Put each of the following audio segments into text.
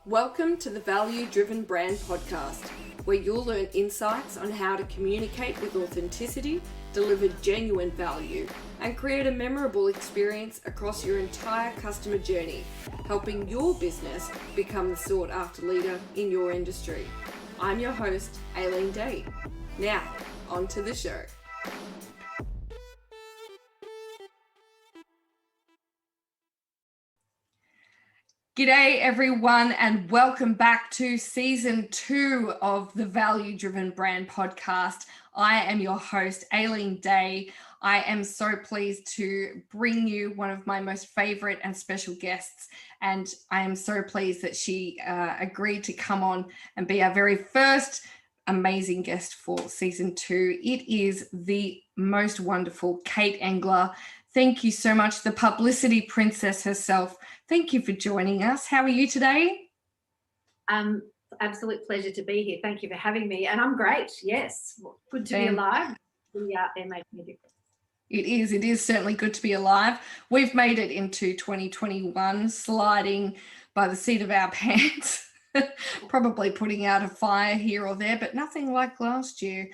Welcome to the Value Driven Brand Podcast, where you'll learn insights on how to communicate with authenticity, deliver genuine value, and create a memorable experience across your entire customer journey, helping your business become the sought-after leader in your industry. I'm your host, Aileen. Now, on to the show. G'day everyone, and welcome back to season 2 of the Value Driven Brand Podcast. I am your host, Aileen Day. I am so pleased to bring you one of my most favorite and special guests, and I am so pleased that she agreed to come on and be our very first amazing guest for season 2. It is the most wonderful Kate Engler. Thank you so much, the Publicity Princess herself. Thank you for joining us. How are you today? Absolute pleasure to be here. Thank you for having me. And I'm great. Yes. Good to be alive. Be out there making a difference. It is certainly good to be alive. We've made it into 2021, sliding by the seat of our pants, probably putting out a fire here or there, but nothing like last year.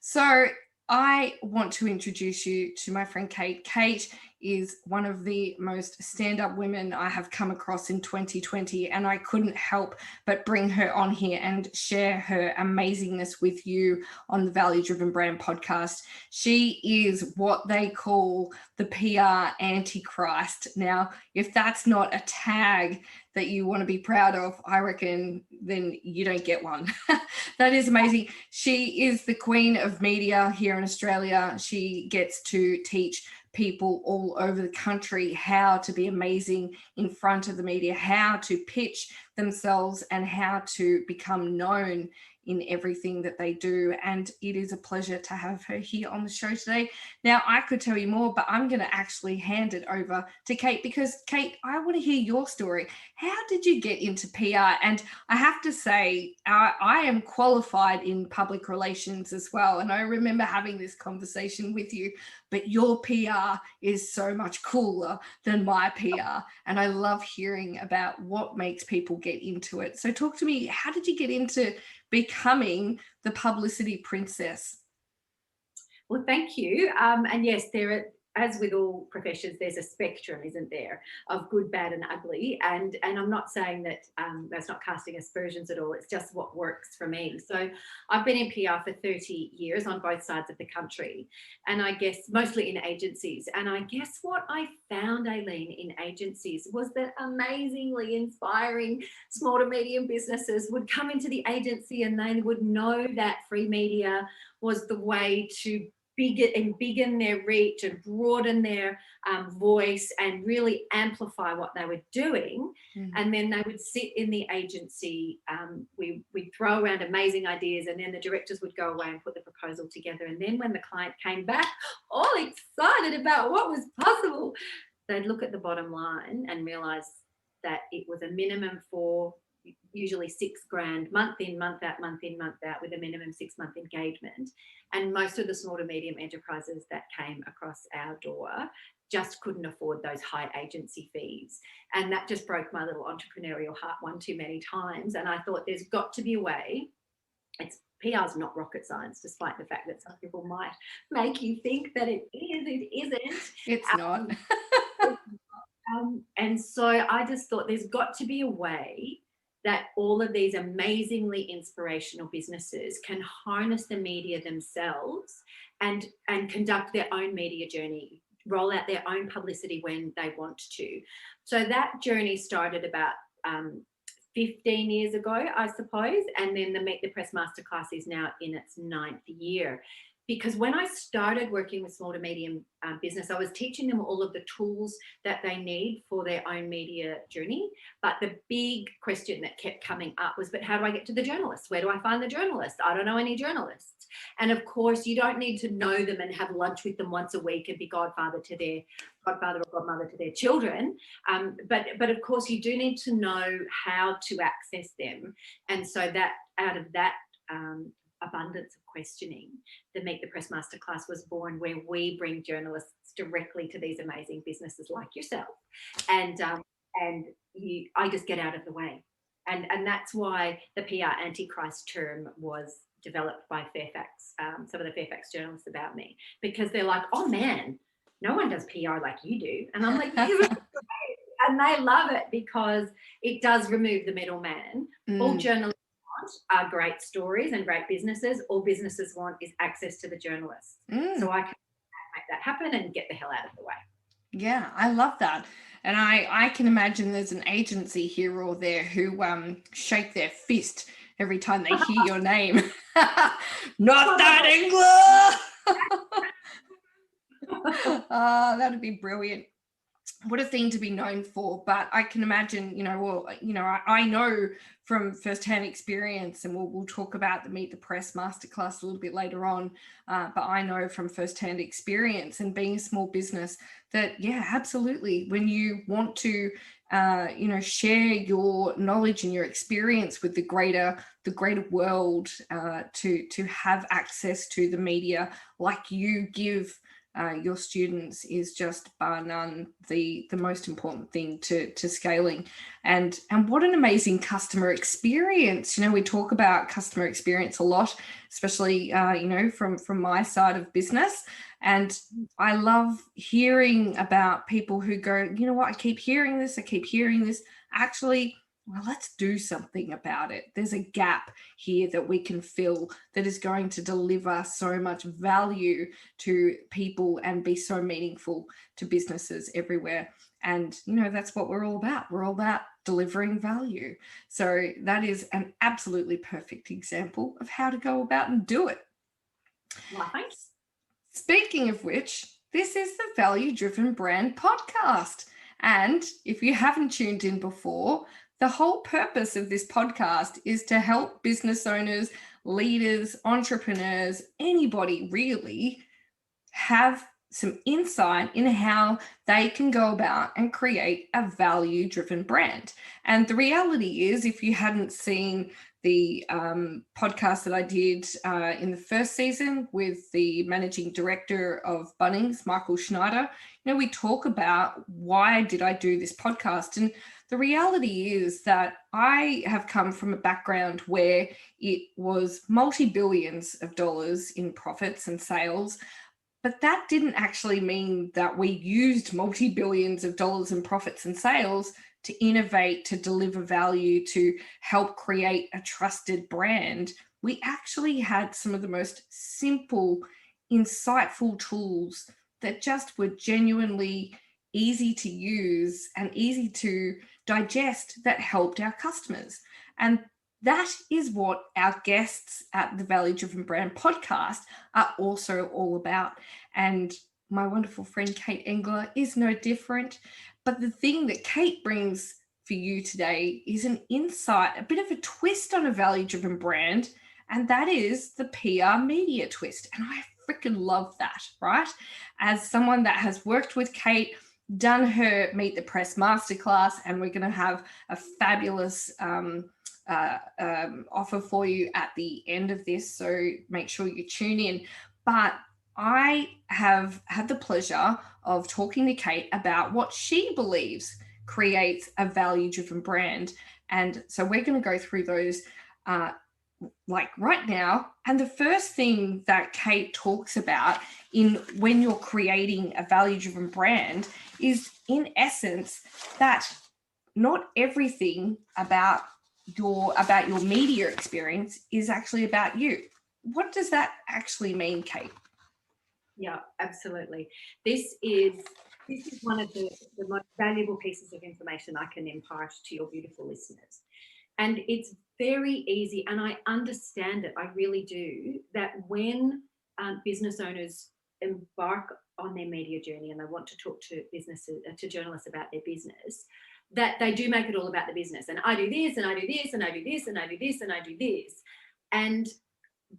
So I want to introduce you to my friend Kate. Kate is one of the most stand-up women I have come across in 2020, and I couldn't help but bring her on here and share her amazingness with you on the Value Driven Brand Podcast. She is what they call the PR Antichrist. Now, if that's not a tag that you want to be proud of, I reckon then you don't get one. That is amazing. She is the queen of media here in Australia. She gets to teach people all over the country how to be amazing in front of the media, how to pitch themselves, and how to become known in everything that they do. And it is a pleasure to have her here on the show today. Now, I could tell you more, but I'm going to actually hand it over to Kate, because Kate, I want to hear your story. How did you get into PR? And I have to say, I am qualified in public relations as well. And I remember having this conversation with you, but your PR is so much cooler than my PR. And I love hearing about what makes people get into it. So talk to me, how did you get into becoming the Publicity Princess? Well, thank you. And yes, as with all professions, there's a spectrum, isn't there, of good, bad, and ugly. And I'm not saying that that's not casting aspersions at all. It's just what works for me. So I've been in PR for 30 years on both sides of the country, and I guess mostly in agencies. And I guess what I found, Aileen, in agencies was that amazingly inspiring small to medium businesses would come into the agency and they would know that free media was the way to biggen their reach and broaden their voice and really amplify what they were doing. And then they would sit in the agency. We'd throw around amazing ideas, and then the directors would go away and put the proposal together. And then when the client came back, all excited about what was possible, they'd look at the bottom line and realize that it was a minimum for usually $6,000 month in, month out, with a minimum 6-month engagement. And most of the small to medium enterprises that came across our door just couldn't afford those high agency fees. And that just broke my little entrepreneurial heart one too many times. And I thought there's got to be a way. PR's not rocket science, despite the fact that some people might make you think that it is. It isn't. It's not. And so I just thought there's got to be a way that all of these amazingly inspirational businesses can harness the media themselves and conduct their own media journey, roll out their own publicity when they want to. So that journey started about 15 years ago, I suppose, and then the Meet the Press Masterclass is now in its 9th year. Because when I started working with small to medium business, I was teaching them all of the tools that they need for their own media journey. But the big question that kept coming up was, but how do I get to the journalists? Where do I find the journalists? I don't know any journalists. And of course, you don't need to know them and have lunch with them once a week and be godfather or godmother to their children. But of course, you do need to know how to access them. And so that out of that abundance of questioning, the Meet the Press Masterclass was born, where we bring journalists directly to these amazing businesses like yourself. And I just get out of the way. And that's why the PR antichrist term was developed by Fairfax, some of the Fairfax journalists about me, because they're like, oh man, no one does PR like you do. And I'm like, yeah, and they love it because it does remove the middleman. All journalists want are great stories and great businesses. All businesses want is access to the journalists. So I can make that happen and get the hell out of the way. Yeah, I love that. And I can imagine there's an agency here or there who shake their fist every time they hear your name. Not that Engler! That'd be brilliant. What a thing to be known for. But I can imagine, I know from firsthand experience, and we'll talk about the Meet the Press masterclass a little bit later on, but I know from firsthand experience and being a small business that, yeah, absolutely, when you want to share your knowledge and your experience with the greater world, to have access to the media like you give your students is just bar none the most important thing to scaling. And what an amazing customer experience. We talk about customer experience a lot, especially from my side of business. And I love hearing about people who go, you know what, I keep hearing this. Actually, well, let's do something about it. There's a gap here that we can fill that is going to deliver so much value to people and be so meaningful to businesses everywhere. And, that's what we're all about. We're all about delivering value. So that is an absolutely perfect example of how to go about and do it. Well, thanks. Speaking of which, this is the Value Driven Brand Podcast. And if you haven't tuned in before, the whole purpose of this podcast is to help business owners, leaders, entrepreneurs, anybody really have some insight in how they can go about and create a value-driven brand. And the reality is, if you hadn't seen the podcast that I did in the first season with the managing director of Bunnings, Michael Schneider, we talk about why did I do this podcast. And the reality is that I have come from a background where it was multi-billions of dollars in profits and sales, but that didn't actually mean that we used multi-billions of dollars in profits and sales to innovate, to deliver value, to help create a trusted brand. We actually had some of the most simple, insightful tools that just were genuinely easy to use and easy to digest that helped our customers. And that is what our guests at the Value Driven Brand podcast are also all about. And my wonderful friend Kate Engler is no different. But the thing that Kate brings for you today is an insight, a bit of a twist on a value-driven brand, and that is the PR media twist. And I freaking love that, right? As someone that has worked with Kate, done her Meet the Press masterclass, and we're going to have a fabulous offer for you at the end of this, so make sure you tune in. But I have had the pleasure of talking to Kate about what she believes creates a value-driven brand. And so we're going to go through those like right now. And the first thing that Kate talks about in when you're creating a value-driven brand is, in essence, that not everything about your media experience is actually about you. What does that actually mean, Kate? Yeah, absolutely. This is one of the most valuable pieces of information I can impart to your beautiful listeners. And it's very easy, and I understand it, I really do, that when business owners embark on their media journey and they want to talk to journalists about their business, that they do make it all about the business. And I do this, and I do this, and I do this, and I do this, and I do this. And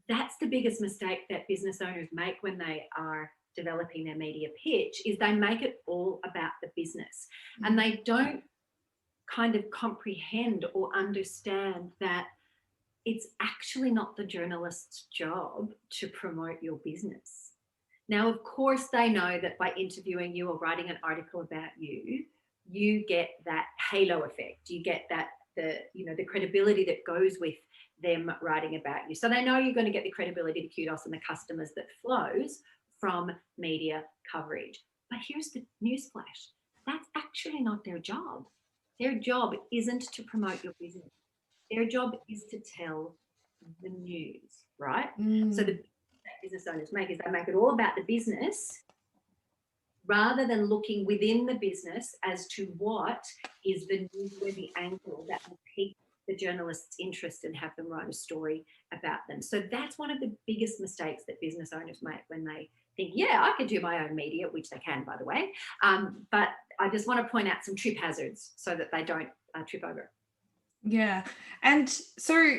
that's the biggest mistake that business owners make when they are developing their media pitch, is they make it all about the business. And they don't kind of comprehend or understand that it's actually not the journalist's job to promote your business. Now, of course, they know that by interviewing you or writing an article about you, you get that halo effect. You get that the credibility that goes with them writing about you. So they know you're going to get the credibility, the kudos, and the customers that flows from media coverage. But here's the newsflash. That's actually not their job. Their job isn't to promote your business. Their job is to tell the news, right? So the business owners make is they make it all about the business rather than looking within the business as to what is the newsworthy angle that will pique the journalist's interest and have them write a story about them. So that's one of the biggest mistakes that business owners make when they think, yeah, I could do my own media, which they can, by the way. But I just want to point out some trip hazards so that they don't trip over. Yeah. And so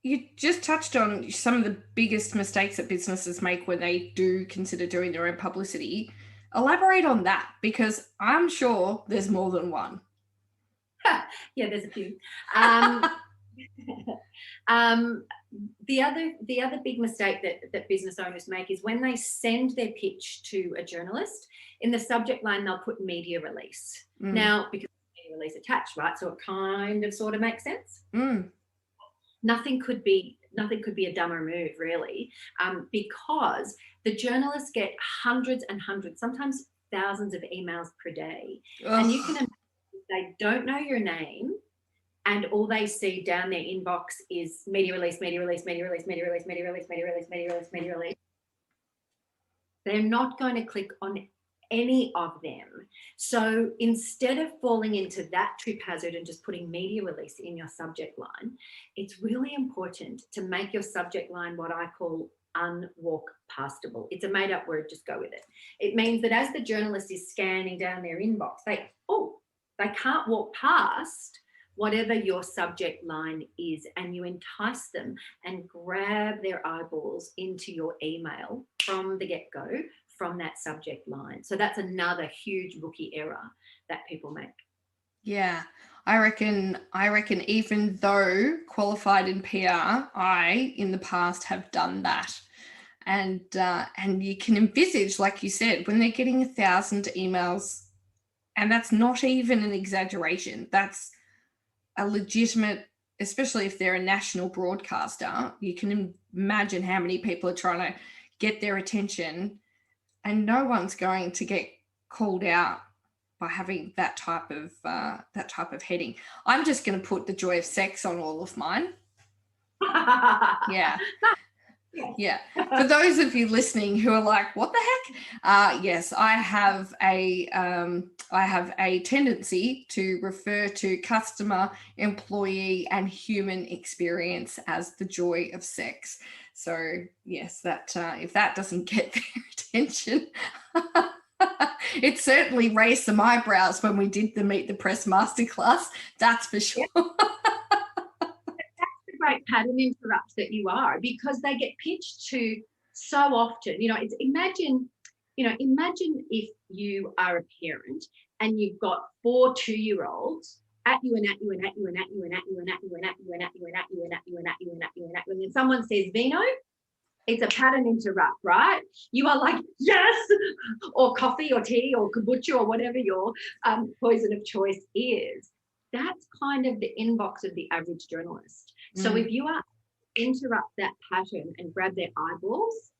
you just touched on some of the biggest mistakes that businesses make when they do consider doing their own publicity. Elaborate on that, because I'm sure there's more than one. Yeah, there's a few. The other big mistake that business owners make is when they send their pitch to a journalist, in the subject line they'll put media release. Now, because media release attached, right? So it kind of sort of makes sense. Nothing could be a dumber move, really, because the journalists get hundreds and hundreds, sometimes thousands of emails per day. And you can imagine they don't know your name and all they see down their inbox is media release, media release, media release, media release, media release, media release, media release, media release. They're not going to click on any of them. So instead of falling into that trip hazard and just putting media release in your subject line, it's really important to make your subject line what I call unwalk pastable. It's a made up word, just go with it. It means that as the journalist is scanning down their inbox, they can't walk past whatever your subject line is, and you entice them and grab their eyeballs into your email from the get-go, from that subject line. So that's another huge rookie error that people make. Yeah. I reckon even though qualified in PR, I in the past have done that. And you can envisage, like you said, when they're getting 1,000 emails, and that's not even an exaggeration, that's a legitimate, especially if they're a national broadcaster, you can imagine how many people are trying to get their attention, and no one's going to get called out by having that type of heading. I'm just going to put the joy of sex on all of mine. Yeah. Yeah. For those of you listening who are like, what the heck? Yes, I have a tendency to refer to customer, employee, and human experience as the joy of sex. So yes, that if that doesn't get their attention, it certainly raised some eyebrows when we did the Meet the Press masterclass. That's for sure. Great pattern interrupt that you are, because they get pitched to so often. Imagine if you are a parent and you've got 4 2-year-olds at you and at you and at you and at you and at you and at you and at you and at you and at you and at you and at you and at you and at you, and then someone says vino, it's a pattern interrupt, right? You are like, yes, or coffee or tea or kombucha or whatever your poison of choice is. That's kind of the inbox of the average journalist. So if you are interrupt that pattern and grab their eyeballs,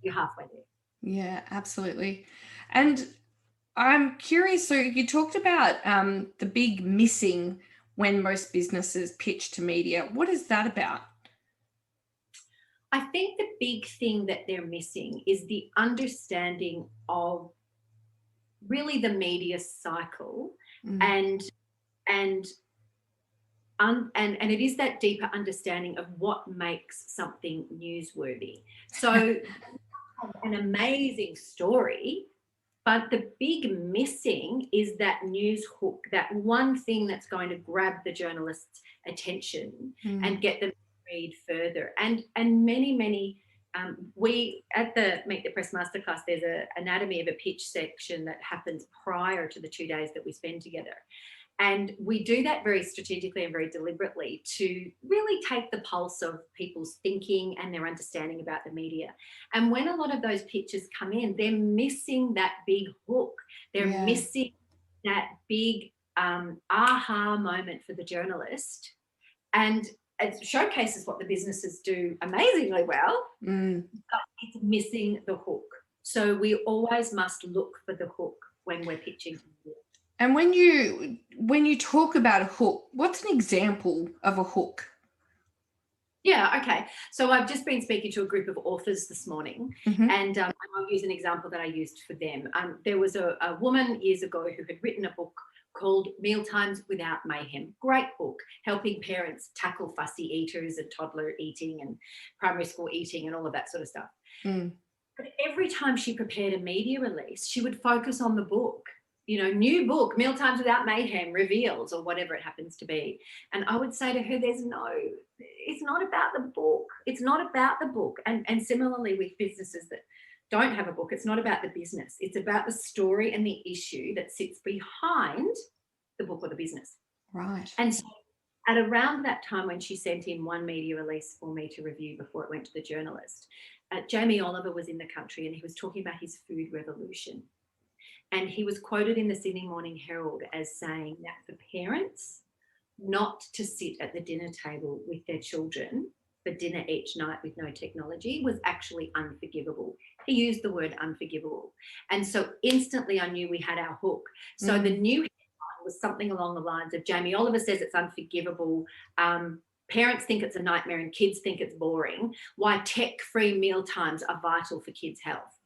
you're halfway there. Yeah, absolutely. And I'm curious, so you talked about the big missing when most businesses pitch to media. What is that about? I think the big thing that they're missing is the understanding of really the media cycle and it is that deeper understanding of what makes something newsworthy. So an amazing story, but the big missing is that news hook, that one thing that's going to grab the journalist's attention and get them to read further. And many we at the Meet the Press Masterclass, there's an anatomy of a pitch section that happens prior to the 2 days that we spend together. And we do that very strategically and very deliberately to really take the pulse of people's thinking and their understanding about the media. And when a lot of those pitches come in, they're missing that big hook. They're missing that big aha moment for the journalist, and it showcases what the businesses do amazingly well, but it's missing the hook. So we always must look for the hook when we're pitching. And when you talk about a hook, what's an example of a hook? Yeah, okay. So I've just been speaking to a group of authors this morning, and I'll use an example that I used for them. There was a woman years ago who had written a book called Mealtimes Without Mayhem. Great book, helping parents tackle fussy eaters and toddler eating and primary school eating and all of that sort of stuff. But every time she prepared a media release, she would focus on the book. You know, new book, Mealtimes Without Mayhem reveals, or whatever it happens to be. And I would say to her, it's not about the book. It's not about the book. And similarly with businesses that don't have a book, it's not about the business. It's about the story and the issue that sits behind the book or the business. Right. And so at around that time when she sent in one media release for me to review before it went to the journalist, Jamie Oliver was in the country and he was talking about his food revolution. And he was quoted in the Sydney Morning Herald as saying that for parents not to sit at the dinner table with their children for dinner each night with no technology was actually unforgivable. He used the word unforgivable. And so instantly I knew we had our hook. So the new headline was something along the lines of Jamie Oliver says it's unforgivable. Parents think it's a nightmare and kids think it's boring. Why tech-free mealtimes are vital for kids' health.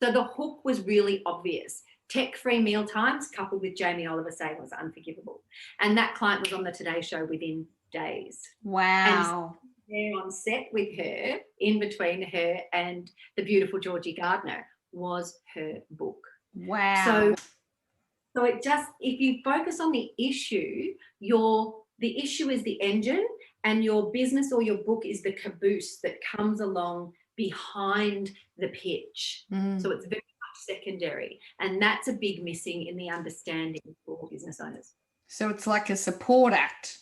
So the hook was really obvious. Tech-free mealtimes coupled with Jamie Oliver saying was unforgivable. And that client was on the Today Show within days. Wow. And there on set with her, in between her and the beautiful Georgie Gardner, was her book. Wow. So it just, if you focus on the issue, the issue is the engine and your business or your book is the caboose that comes along behind the pitch. So it's very much secondary, and that's a big missing in the understanding for business owners. So it's like a support act.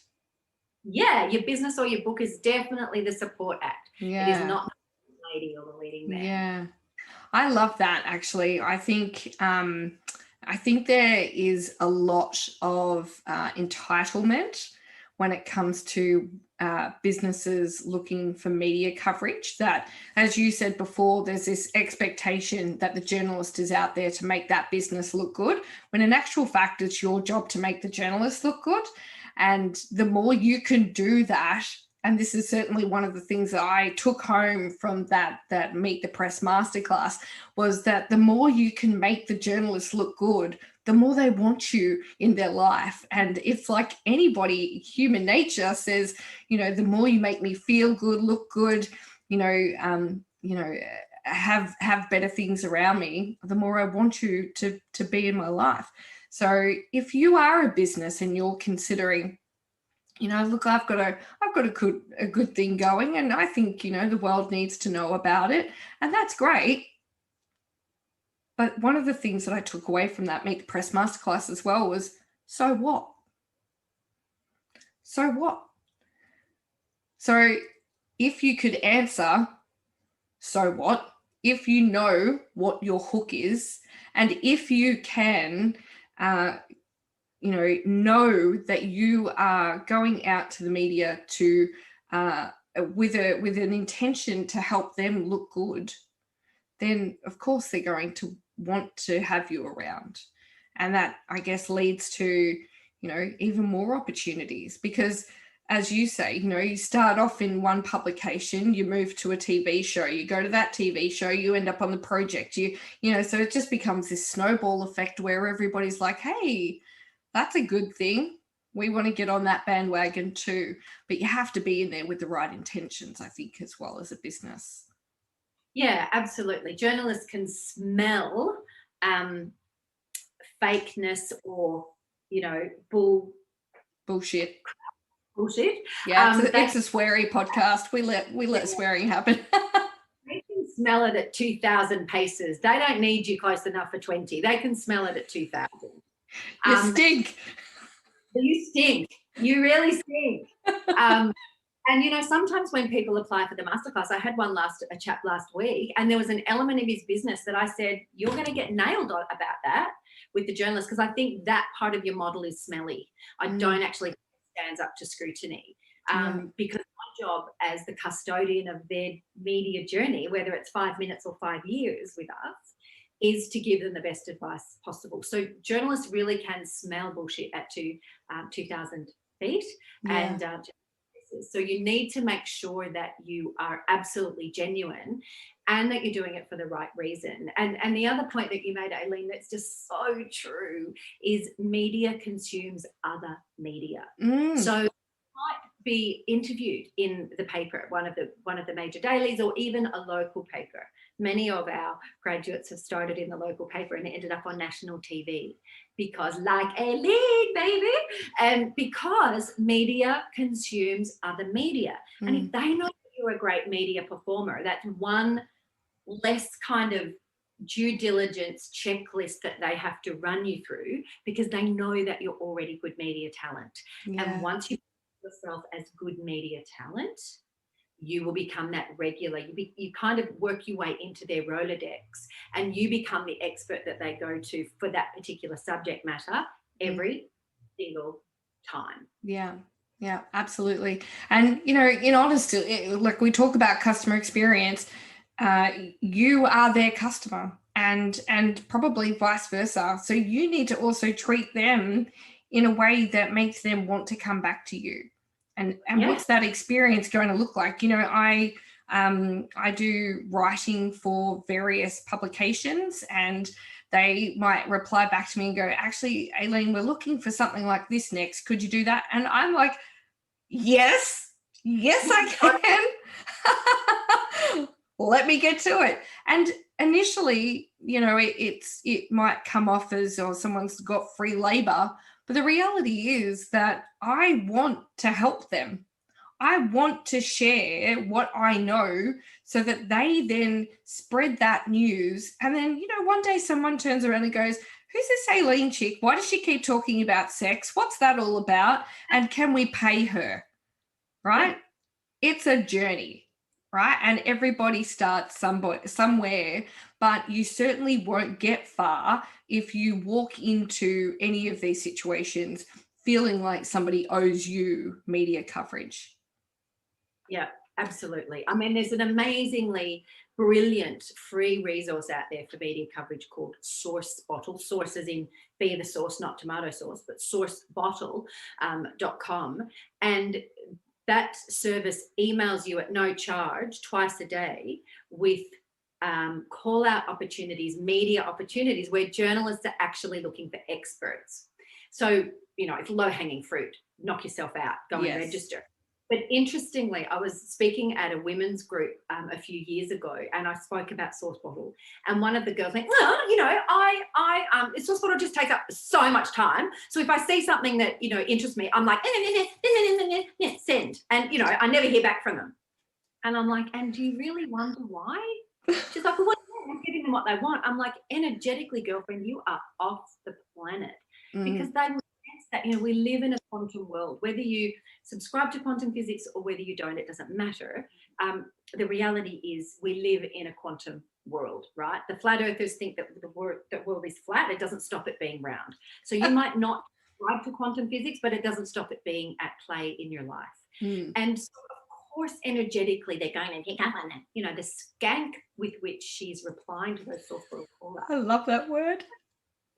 Yeah, your business or your book is definitely the support act. Yeah. It is not the lady or the leading man. Yeah. I love that, actually. I think there is a lot of entitlement when it comes to businesses looking for media coverage, that, as you said before, there's this expectation that the journalist is out there to make that business look good, when in actual fact, it's your job to make the journalist look good. And the more you can do that, and this is certainly one of the things that I took home from that Meet the Press masterclass, was that the more you can make the journalist look good, the more they want you in their life. And it's like anybody, human nature says, the more you make me feel good, look good, have better things around me, the more I want you to be in my life. So if you are a business and you're considering, look, I've got a good thing going, and I think, the world needs to know about it, and that's great. But one of the things that I took away from that Meet the Press masterclass as well was, so what? So what? So if you could answer, so what? If you know what your hook is, and if you can, know that you are going out to the media to with an intention to help them look good, then of course they're going to want to have you around. And that, I guess, leads to, even more opportunities, because as you say, you start off in one publication, you move to a TV show, you go to that TV show, you end up on the project, so it just becomes this snowball effect where everybody's like, hey, that's a good thing. We want to get on that bandwagon too. But you have to be in there with the right intentions, I think, as well as a business. Yeah, absolutely. Journalists can smell fakeness or, bullshit. Yeah, it's a sweary podcast. We let swearing happen. They can smell it at 2,000 paces. They don't need you close enough for 20. They can smell it at 2,000. You stink. You stink. You really stink. And, sometimes when people apply for the masterclass, I had a chap last week, and there was an element of his business that I said, you're going to get nailed about that, with the journalists, because I think that part of your model is smelly. I don't actually think it stands up to scrutiny. Because my job as the custodian of their media journey, whether it's 5 minutes or 5 years with us, is to give them the best advice possible. So journalists really can smell bullshit at 2,000 feet. And so you need to make sure that you are absolutely genuine and that you're doing it for the right reason. And the other point that you made, Aileen, that's just so true, is media consumes other media. So you might be interviewed in the paper, one of the major dailies, or even a local paper. Many of our graduates have started in the local paper and ended up on national TV because, like Aileen, baby, and because media consumes other media. And if they know that you're a great media performer, that's one less kind of due diligence checklist that they have to run you through, because they know that you're already good media talent. And once you put yourself as good media talent, you will become that regular. You kind of work your way into their Rolodex, and you become the expert that they go to for that particular subject matter every single time. Yeah, absolutely. And, you know, in honesty, like we talk about customer experience, you are their customer, and probably vice versa. So you need to also treat them in a way that makes them want to come back to you. And what's that experience going to look like? You know, I do writing for various publications, and they might reply back to me and go, actually, Aileen, we're looking for something like this next. Could you do that? And I'm like, yes, I can. Let me get to it. And initially, you know, it might come off as, oh, someone's got free labor. But the reality is that I want to help them. I want to share what I know so that they then spread that news. And then, you know, one day someone turns around and goes, who's this Aileen chick? Why does she keep talking about sex? What's that all about? And can we pay her? Right? It's a journey, right? And everybody starts somewhere, but you certainly won't get far if you walk into any of these situations feeling like somebody owes you media coverage. Yeah, absolutely. I mean, there's an amazingly brilliant free resource out there for media coverage called Source Bottle. Source as in be the source, not tomato sauce, but sourcebottle.com. And that service emails you at no charge twice a day with call out opportunities, media opportunities where journalists are actually looking for experts. So, you know, it's low hanging fruit. Knock yourself out, go and register. But interestingly, I was speaking at a women's group a few years ago, and I spoke about Source Bottle. And one of the girls went, well, you know, Source Bottle just takes up so much time. So if I see something that, you know, interests me, I'm like, send. And, you know, I never hear back from them. And I'm like, and do you really wonder why? She's like, well, I'm giving them what they want. I'm like, energetically, girlfriend, you are off the planet. Because they sense that, you know, we live in a quantum world. Whether you subscribe to quantum physics or whether you don't, it doesn't matter. The reality is we live in a quantum world, right? The flat earthers think that the world is flat. It doesn't stop it being round. So you might not subscribe to quantum physics, but it doesn't stop it being at play in your life. And so, of course, energetically, they're going to pick up on it. You know, the skank with which she's replying to those Source Bottle call outs. I love that word.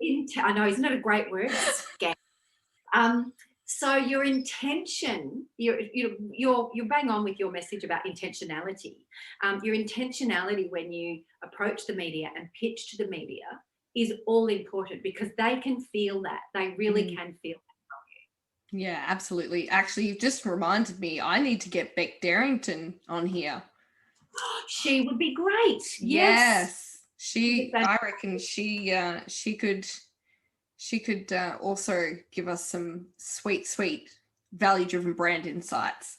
I know, isn't it a great word? Skank. So your intention, you're bang on with your message about intentionality. Your intentionality when you approach the media and pitch to the media is all important, because they can feel that. They really can feel that from you. Yeah, absolutely. Actually, you've just reminded me, I need to get Beck Darrington on here. She would be great. Yes. I reckon she could also give us some sweet value-driven brand insights.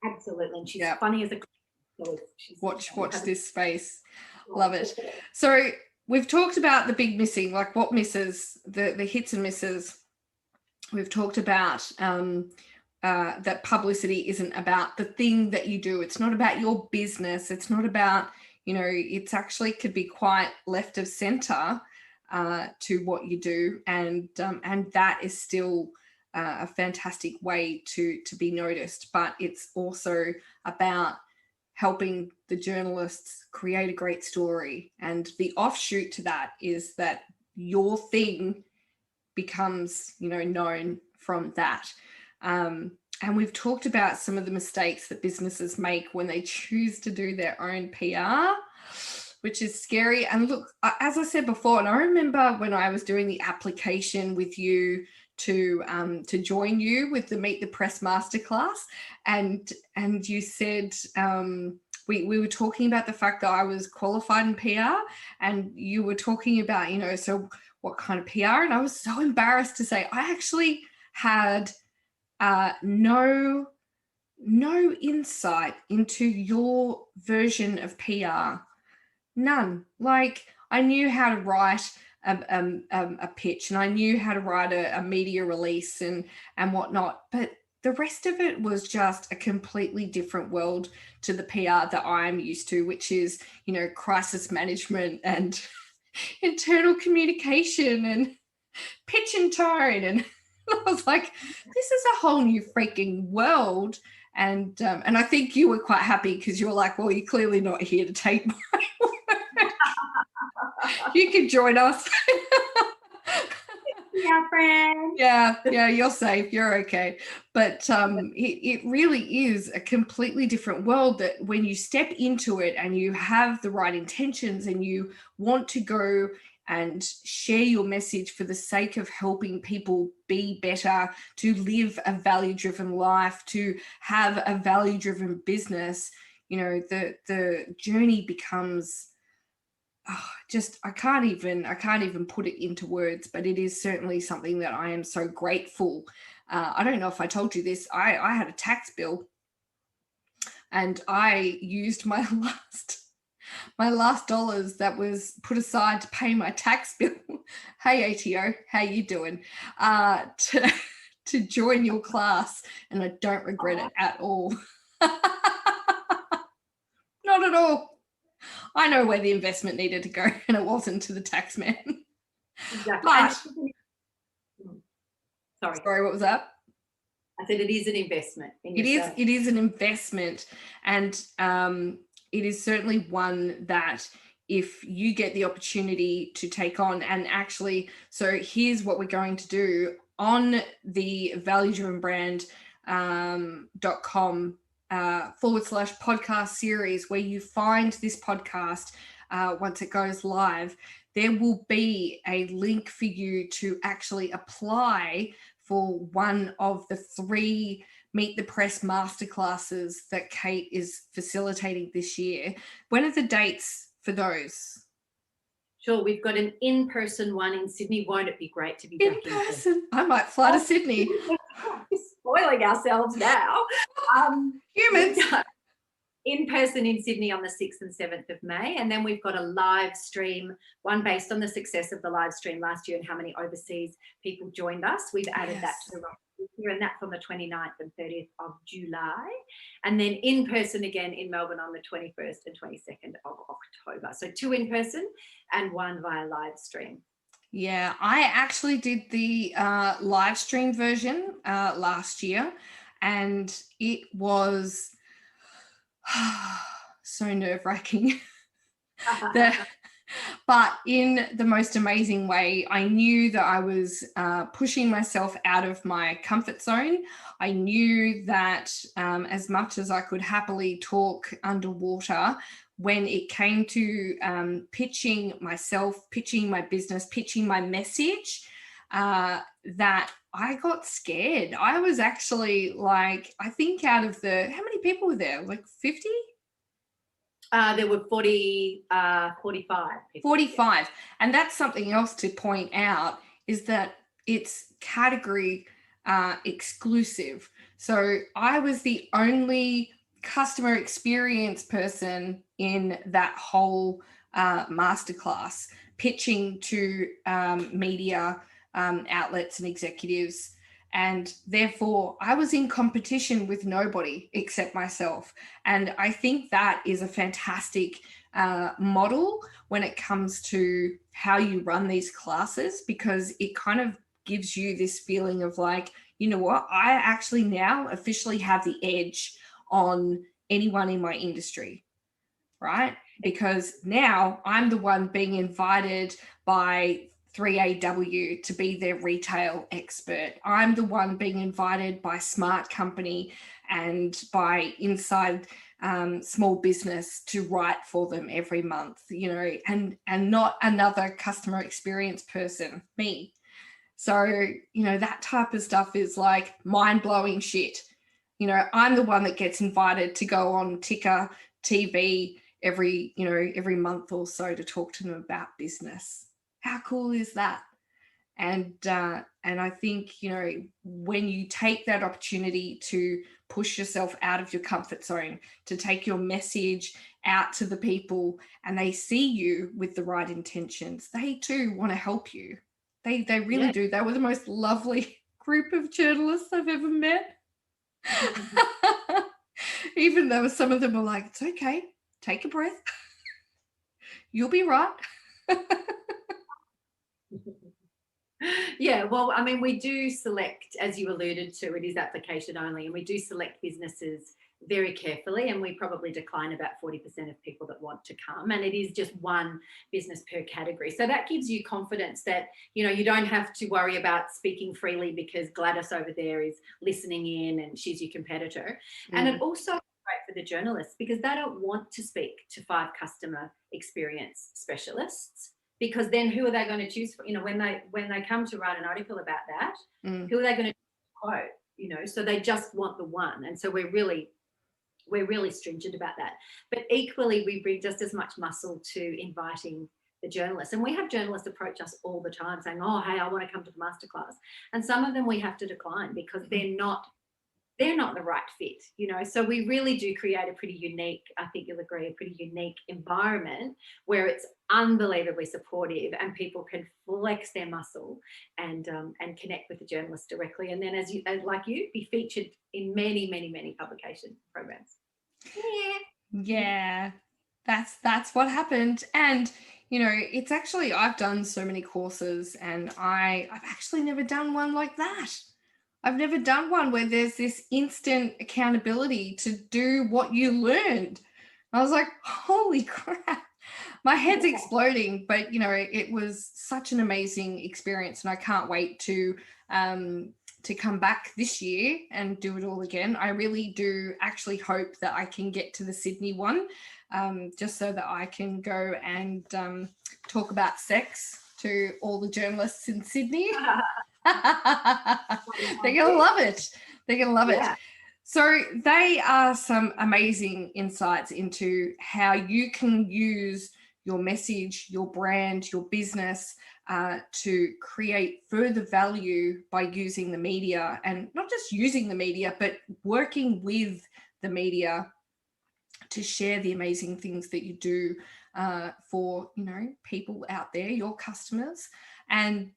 Absolutely. And she's funny as a watch this space. Love it. So we've talked about the big missing, like what misses, the hits and misses. We've talked about that publicity isn't about the thing that you do. It's not about your business. It's not about, you know, it's actually could be quite left of center. to what you do, and that is still a fantastic way to be noticed. But it's also about helping the journalists create a great story, and the offshoot to that is that your thing becomes, known from that. And we've talked about some of the mistakes that businesses make when they choose to do their own PR, which is scary. And look, as I said before, and I remember when I was doing the application with you to join you with the Meet the Press Masterclass, and you said we were talking about the fact that I was qualified in PR, and you were talking about, so what kind of PR, and I was so embarrassed to say I actually had no insight into your version of PR. None. Like, I knew how to write a pitch, and I knew how to write a media release and whatnot, but the rest of it was just a completely different world to the PR that I'm used to, which is, crisis management and internal communication and pitch and tone. And I was like, this is a whole new freaking world. And I think you were quite happy because you were like, well, you're clearly not here to take my word. You can join us. Yeah, friend. Yeah, you're safe. You're okay. But it really is a completely different world, that when you step into it and you have the right intentions and you want to go and share your message for the sake of helping people be better, to live a value-driven life, to have a value-driven business, the journey becomes I can't even put it into words, but it is certainly something that I am so grateful. I don't know if I told you this. I had a tax bill, and I used my last dollars that was put aside to pay my tax bill. Hey ATO, how you doing? To join your class, and I don't regret it at all. Not at all. I know where the investment needed to go, and it wasn't to the tax man. Exactly. But, sorry, what was that? I said it is an investment in yourself. It is an investment, and it is certainly one that if you get the opportunity to take on, and actually, so here's what we're going to do on the valuedrivenbrand.com /podcast series, where you find this podcast once it goes live. There will be a link for you to actually apply for one of the 3 Meet the Press masterclasses that Kate is facilitating this year. When are the dates for those? Sure, we've got an in-person one in Sydney. Won't it be great to be back in person? I might fly to Sydney. Spoiling ourselves now. Humans. In person in Sydney on the 6th and 7th of May. And then we've got a live stream, one based on the success of the live stream last year and how many overseas people joined us. We've added that to the roster this year, and that's on the 29th and 30th of July. And then in person again in Melbourne on the 21st and 22nd of October. So 2 in person and 1 via live stream. Yeah, I actually did the live stream version last year, and it was so nerve-wracking. But in the most amazing way. I knew that I was pushing myself out of my comfort zone. I knew that as much as I could happily talk underwater, when it came to pitching myself, pitching my business, pitching my message, that I got scared. I was actually like, I think out of how many people were there? Like 50? There were 45 people. 45. And that's something else to point out, is that it's category exclusive. So I was the only customer experience person in that whole masterclass, pitching to media outlets and executives. And therefore, I was in competition with nobody except myself. And I think that is a fantastic model when it comes to how you run these classes, because it kind of gives you this feeling of like, you know what, I actually now officially have the edge on anyone in my industry, right? Because now I'm the one being invited by 3AW to be their retail expert. I'm the one being invited by Smart Company and by Inside Small Business to write for them every month, you know, and not another customer experience person, me. So, you know, that type of stuff is like mind-blowing shit. You know, I'm the one that gets invited to go on Ticker TV every month or so to talk to them about business. How cool is that? And I think, you know, when you take that opportunity to push yourself out of your comfort zone, to take your message out to the people, and they see you with the right intentions, they too want to help you. They really do. They were the most lovely group of journalists I've ever met. Even though some of them were like, it's okay, take a breath. You'll be right. Yeah, well, I mean, we do select, as you alluded to, it is application only, and we do select businesses very carefully, and we probably decline about 40% of people that want to come, and it is just one business per category. So that gives you confidence that, you know, you don't have to worry about speaking freely because Gladys over there is listening in and she's your competitor. And it also is great for the journalists because they don't want to speak to 5 customer experience specialists, because then who are they going to choose for, you know, when they come to write an article about that, who are they going to quote, you know? So they just want the one. And so we're really stringent about that. But equally, we bring just as much muscle to inviting the journalists. And we have journalists approach us all the time saying, oh, hey, I want to come to the masterclass. And some of them we have to decline because they're not the right fit, you know. So we really do create a pretty unique, I think you'll agree, a pretty unique environment where it's unbelievably supportive and people can flex their muscle and connect with the journalist directly. And then as like you, be featured in many, many, many publication programs. Yeah, that's what happened. And you know, it's actually, I've done so many courses and I've actually never done one like that. I've never done one where there's this instant accountability to do what you learned. I was like, holy crap, my head's exploding. But, you know, it was such an amazing experience and I can't wait to come back this year and do it all again. I really do actually hope that I can get to the Sydney one, just so that I can go and talk about sex to all the journalists in Sydney. They're going to love it. They're going to love it. So they are some amazing insights into how you can use your message, your brand, your business to create further value by using the media, and not just using the media, but working with the media to share the amazing things that you do for, you know, people out there, your customers. And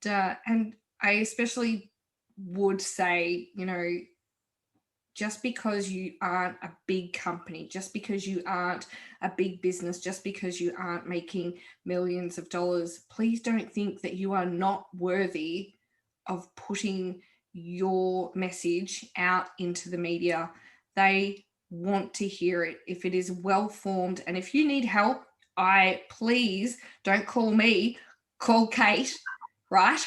I especially would say, you know, just because you aren't a big company, just because you aren't a big business, just because you aren't making millions of dollars, please don't think that you are not worthy of putting your message out into the media. They want to hear it if it is well formed. And if you need help, please don't call me, call Kate, right?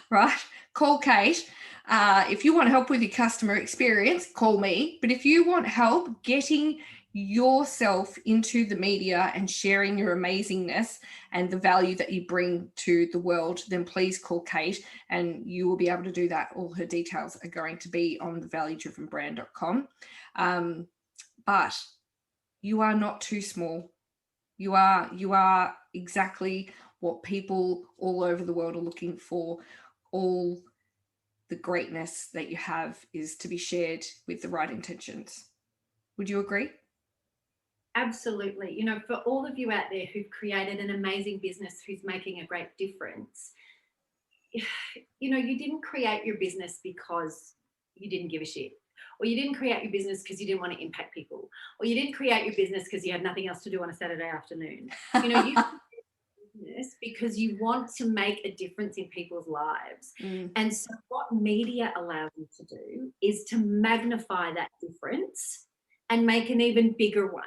Right? Call Kate. If you want help with your customer experience, call me. But if you want help getting yourself into the media and sharing your amazingness and the value that you bring to the world, then please call Kate and you will be able to do that. All her details are going to be on thevaluedrivenbrand.com. But you are not too small. You are exactly what people all over the world are looking for. All the greatness that you have is to be shared with the right intentions. Would you agree? Absolutely. You know, for all of you out there who've created an amazing business who's making a great difference, you didn't create your business because you didn't give a shit, or you didn't create your business because you didn't want to impact people, or you didn't create your business because you had nothing else to do on a Saturday afternoon. You business because you want to make a difference in people's lives. And so what media allows you to do is to magnify that difference and make an even bigger one.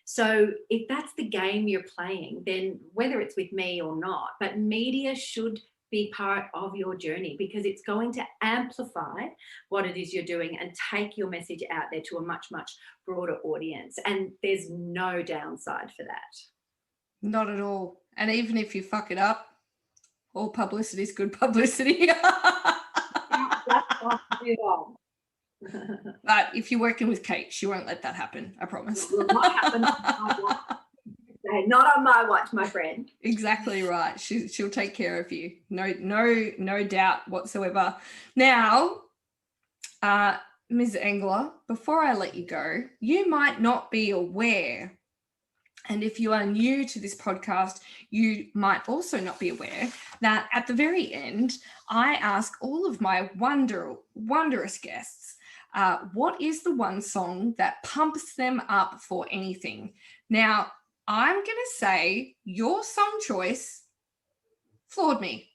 So if that's the game you're playing, then whether it's with me or not, but media should be part of your journey, because it's going to amplify what it is you're doing and take your message out there to a much, much broader audience. And there's no downside for that. Not at all. And even if you fuck it up, all publicity is good publicity. But if you're working with Kate, she won't let that happen. I promise. It will not happen on my watch. Not on my watch, my friend. Exactly right. She'll take care of you. No doubt whatsoever. Now, Ms. Engler, before I let you go, you might not be aware, and if you are new to this podcast, you might also not be aware that at the very end, I ask all of my wondrous guests, what is the one song that pumps them up for anything? Now, I'm going to say your song choice floored me.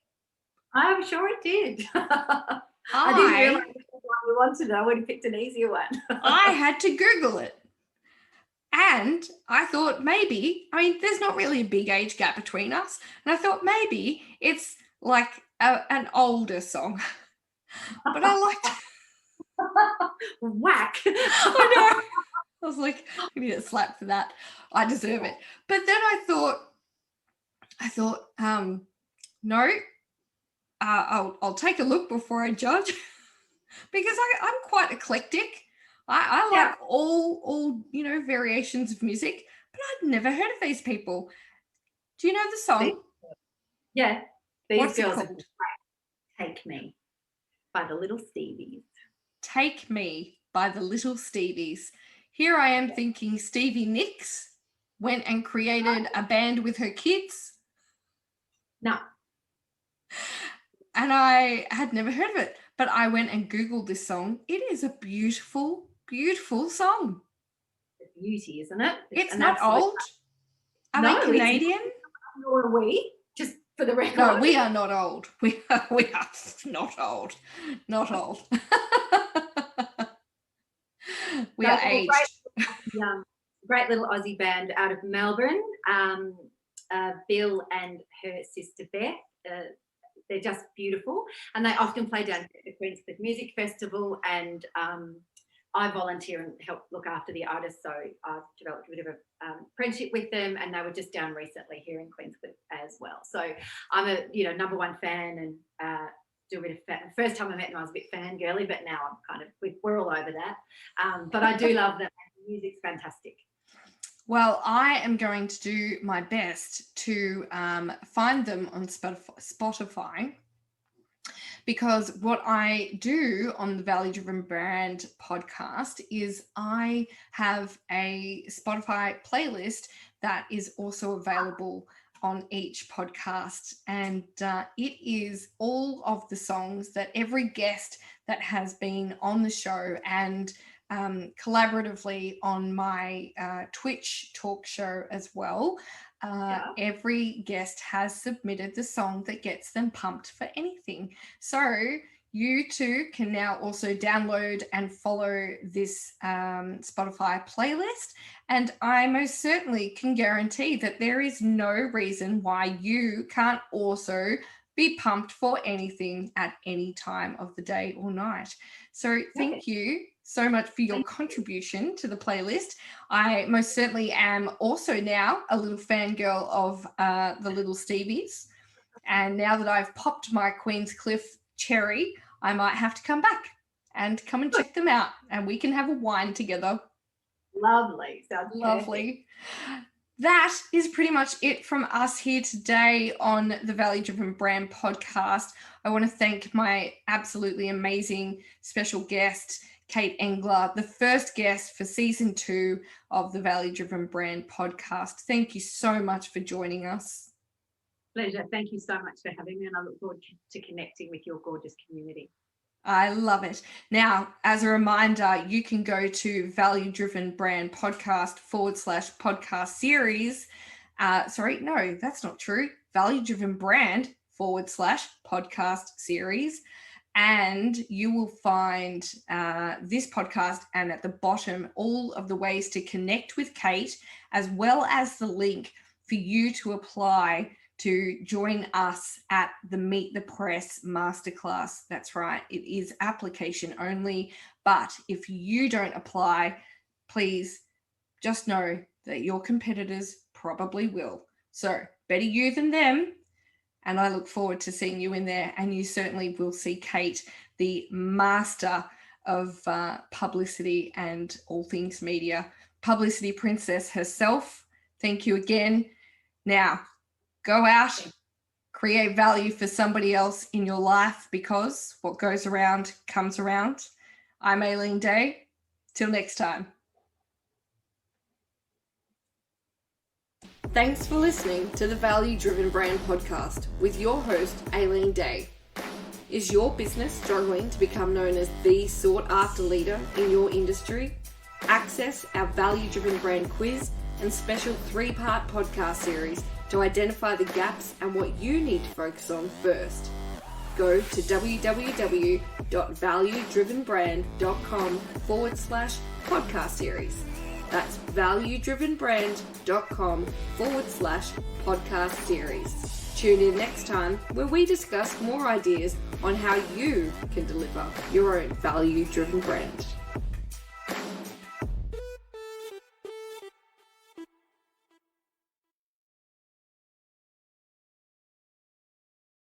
I'm sure it did. I didn't realize what you wanted. I would have picked an easier one. I had to Google it. And I thought maybe, there's not really a big age gap between us. And I thought maybe it's like an older song. But I liked Whack. I know. I was like, I need a slap for that. I deserve it. But then I thought, no, I'll take a look before I judge, because I'm quite eclectic. I like all variations of music, but I'd never heard of these people. Do you know the song? Yeah. What's it called? Take Me by the Little Stevies. Take Me by the Little Stevies. Here I am thinking Stevie Nicks went and created a band with her kids. No. And I had never heard of it, but I went and Googled this song. It is a beautiful, beautiful song. The beauty, isn't it? It's not old. Are they Canadian? Nor are we, just for the record. No, we are not old. We are not old. Not old. We are aged. Great little Aussie band out of Melbourne. Bill and her sister Beth. They're just beautiful, and they often play down at the Queenscliff Music Festival, and I volunteer and help look after the artists, so I've developed a bit of a friendship with them, and they were just down recently here in Queenscliff as well. So I'm a number one fan, and do a bit of fan. The first time I met them, I was a bit fangirly, but now I'm kind of, we're all over that. But I do love them. The music's fantastic. Well, I am going to do my best to find them on Spotify, because what I do on the Value Driven Brand podcast is I have a Spotify playlist that is also available on each podcast, and it is all of the songs that every guest that has been on the show and collaboratively on my Twitch talk show as well. Every guest has submitted the song that gets them pumped for anything. So you too can now also download and follow this Spotify playlist. And I most certainly can guarantee that there is no reason why you can't also be pumped for anything at any time of the day or night. So thank you so much for your contribution to the playlist. I most certainly am also now a little fangirl of the Little Stevies. And now that I've popped my Queenscliff cherry, I might have to come back and come and check them out, and we can have a wine together. Lovely. Sounds lovely. Perfect. That is pretty much it from us here today on the Value Driven Brand podcast. I want to thank my absolutely amazing special guest, Kate Engler, the first guest for season 2 of the Value Driven Brand podcast. Thank you so much for joining us. Pleasure. Thank you so much for having me, and I look forward to connecting with your gorgeous community. I love it. Now, as a reminder, you can go to Value Driven Brand Podcast /podcast series. Sorry, no, that's not true. Value Driven Brand /podcast series. And you will find this podcast, and at the bottom, all of the ways to connect with Kate, as well as the link for you to apply to join us at the Meet the Press Masterclass. That's right, it is application only. But if you don't apply, please just know that your competitors probably will. So better you than them. And I look forward to seeing you in there. And you certainly will see Kate, the master of publicity and all things media, Publicity Princess herself. Thank you again. Now, go out, create value for somebody else in your life, because what goes around comes around. I'm Aileen Day. Till next time. Thanks for listening to the Value Driven Brand Podcast with your host, Aileen Day. Is your business struggling to become known as the sought-after leader in your industry? Access our Value Driven Brand quiz and special 3-part podcast series to identify the gaps and what you need to focus on first. Go to www.valuedrivenbrand.com /podcast series. That's valuedrivenbrand.com /podcast series. Tune in next time where we discuss more ideas on how you can deliver your own value-driven brand.